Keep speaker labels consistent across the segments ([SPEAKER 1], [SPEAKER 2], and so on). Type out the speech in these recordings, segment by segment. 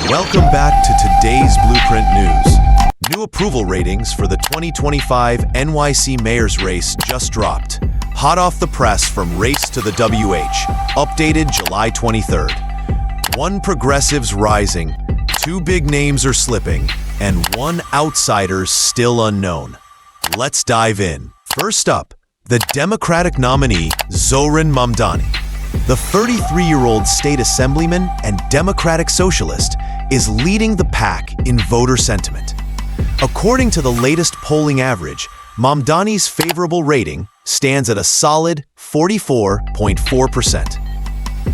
[SPEAKER 1] Welcome back to today's Blueprint News. New approval ratings for the 2025 NYC Mayor's Race just dropped. Hot off the press from Race to the WH, updated July 23rd. One progressive's rising, two big names are slipping, and one outsider's still unknown. Let's dive in. First up, the Democratic nominee, Zohran Mamdani. The 33-year-old state assemblyman and Democratic socialist is leading the pack in voter sentiment. According to the latest polling average, Mamdani's favorable rating stands at a solid 44.4%.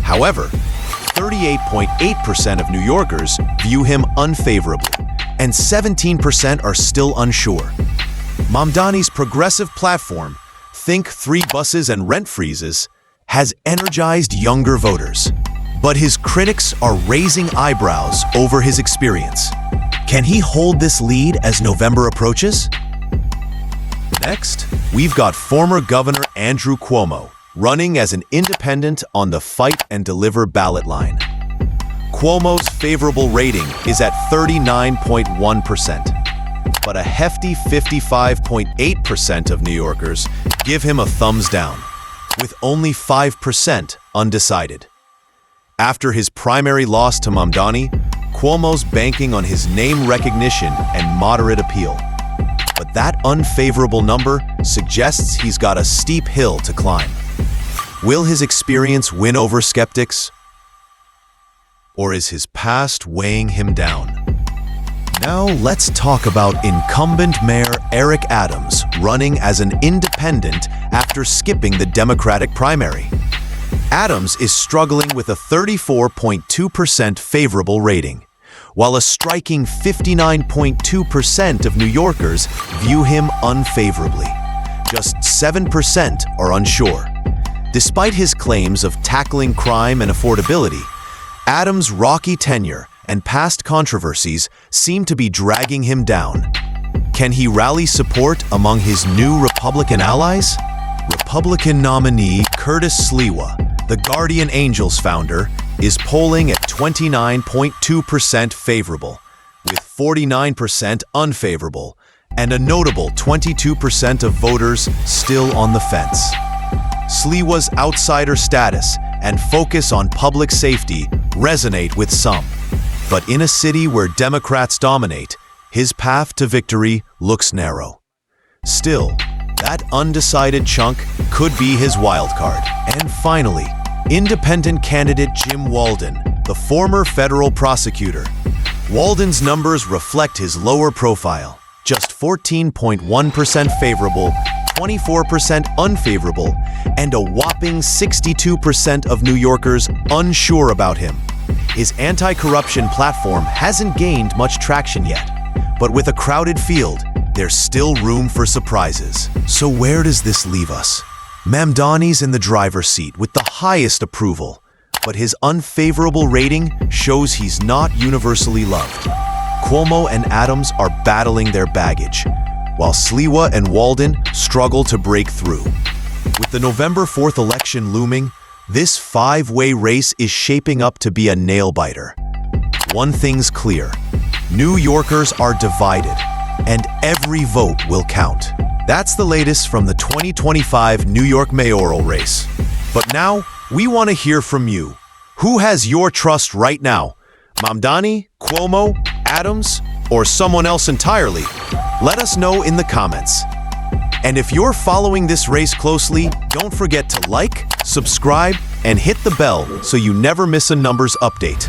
[SPEAKER 1] However, 38.8% of New Yorkers view him unfavorably, and 17% are still unsure. Mamdani's progressive platform, Think 3 buses and rent freezes, has energized younger voters. But his critics are raising eyebrows over his experience. Can he hold this lead as November approaches? Next, we've got former Governor Andrew Cuomo running as an independent on the Fight and Deliver ballot line. Cuomo's favorable rating is at 39.1%, but a hefty 55.8% of New Yorkers give him a thumbs down, with only 5% undecided. After his primary loss to Mamdani, Cuomo's banking on his name recognition and moderate appeal. But that unfavorable number suggests he's got a steep hill to climb. Will his experience win over skeptics? Or is his past weighing him down? Now let's talk about incumbent Mayor Eric Adams running as an independent after skipping the Democratic primary. Adams is struggling with a 34.2% favorable rating, while a striking 59.2% of New Yorkers view him unfavorably. Just 7% are unsure. Despite his claims of tackling crime and affordability, Adams' rocky tenure and past controversies seem to be dragging him down. Can he rally support among his new Republican allies? Republican nominee Curtis Sliwa, the Guardian Angels founder, is polling at 29.2% favorable, with 49% unfavorable, and a notable 22% of voters still on the fence. Sliwa's outsider status and focus on public safety resonate with some, but in a city where Democrats dominate, his path to victory looks narrow. Still, that undecided chunk could be his wildcard. And finally, independent candidate Jim Walden, the former federal prosecutor. Walden's numbers reflect his lower profile, just 14.1% favorable, 24% unfavorable, and a whopping 62% of New Yorkers unsure about him. His anti-corruption platform hasn't gained much traction yet, but with a crowded field, there's still room for surprises. So where does this leave us? Mamdani's in the driver's seat with the highest approval, but his unfavorable rating shows he's not universally loved. Cuomo and Adams are battling their baggage, while Sliwa and Walden struggle to break through. With the November 4th election looming, this five-way race is shaping up to be a nail-biter. One thing's clear: New Yorkers are divided, and every vote will count. That's the latest from the 2025 New York mayoral race. But now, we want to hear from you. Who has your trust right now? Mamdani, Cuomo, Adams, or someone else entirely? Let us know in the comments. And if you're following this race closely, don't forget to like, subscribe, and hit the bell so you never miss a numbers update.